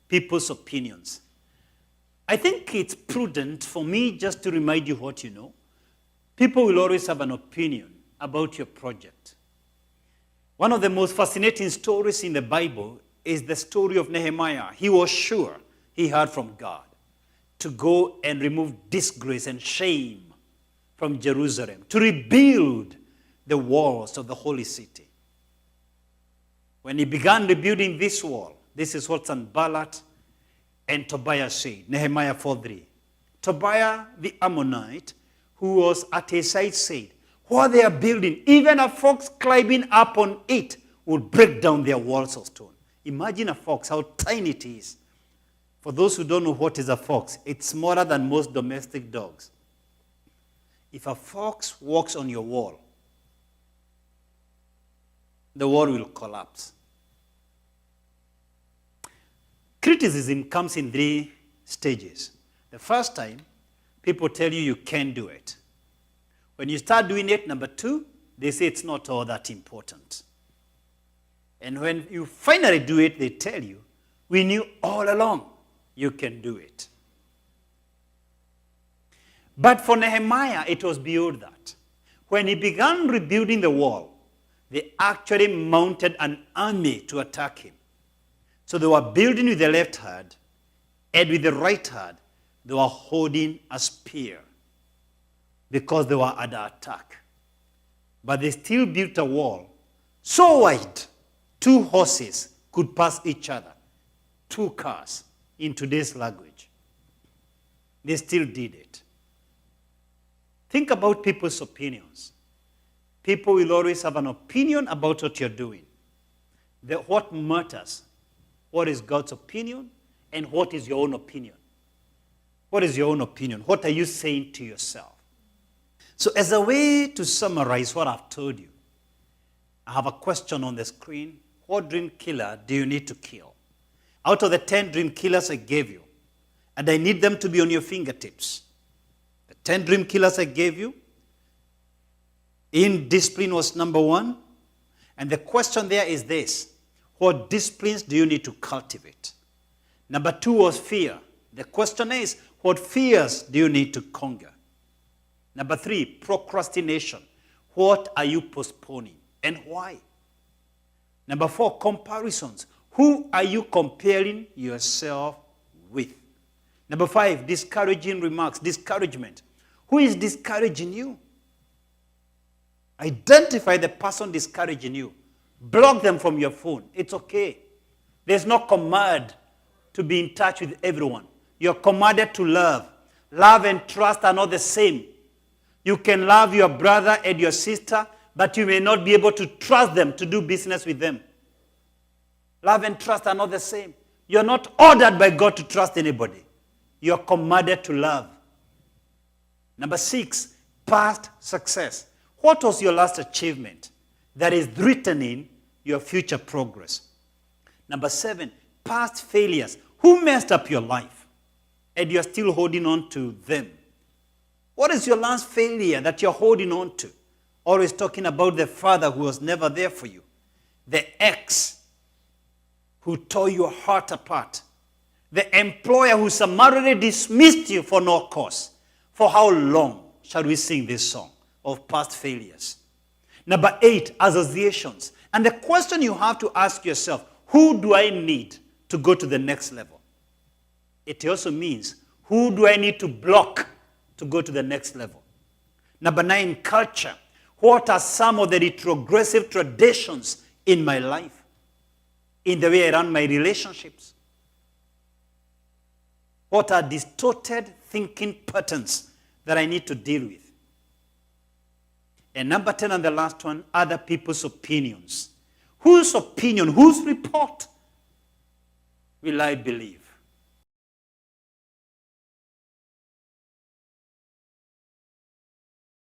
people's opinions. I think it's prudent for me just to remind you what you know. People will always have an opinion about your project. One of the most fascinating stories in the Bible is the story of Nehemiah. He was sure he heard from God to go and remove disgrace and shame from Jerusalem, to rebuild the walls of the holy city. When he began rebuilding this wall, this is what Sanballat and Tobiah said, Nehemiah 4:3. Tobiah the Ammonite, who was at his side, said, what they are building, even a fox climbing up on it would break down their walls of stone. Imagine a fox, how tiny it is. For those who don't know what is a fox, it's smaller than most domestic dogs. If a fox walks on your wall, the wall will collapse. Criticism comes in 3 stages. The first time, people tell you you can't do it. When you start doing it, number 2, they say it's not all that important. And when you finally do it, they tell you, we knew all along you can do it. But for Nehemiah, it was beyond that. When he began rebuilding the wall, they actually mounted an army to attack him. So they were building with the left hand, and with the right hand, they were holding a spear because they were under attack. But they still built a wall so wide, 2 horses could pass each other, 2 cars in today's language. They still did it. Think about people's opinions. People will always have an opinion about what you're doing. What matters? What is God's opinion? And what is your own opinion? What is your own opinion? What are you saying to yourself? So as a way to summarize what I've told you, I have a question on the screen. What dream killer do you need to kill? Out of the 10 dream killers I gave you, and I need them to be on your fingertips. The 10 dream killers I gave you, indiscipline was number 1. And the question there is this: what disciplines do you need to cultivate? Number 2 was fear. The question is, what fears do you need to conquer? Number 3, procrastination. What are you postponing and why? Number 4, comparisons. Who are you comparing yourself with? Number 5, discouraging remarks, discouragement. Who is discouraging you? Identify the person discouraging you. Block them from your phone. It's okay. There's no command to be in touch with everyone. You're commanded to love. Love and trust are not the same. You can love your brother and your sister, but you may not be able to trust them to do business with them. Love and trust are not the same. You're not ordered by God to trust anybody. You're commanded to love. Number 6, past success. What was your last achievement that is written in your future progress? Number 7, past failures. Who messed up your life and you're still holding on to them? What is your last failure that you're holding on to? Always talking about the father who was never there for you. The ex who tore your heart apart. The employer who summarily dismissed you for no cause. For how long shall we sing this song of past failures? Number 8, associations. And the question you have to ask yourself, who do I need to go to the next level? It also means, who do I need to block to go to the next level? Number 9, culture. What are some of the retrogressive traditions in my life? In the way I run my relationships? What are distorted thinking patterns that I need to deal with? And number 10, and the last one, other people's opinions. Whose opinion, whose report will I believe?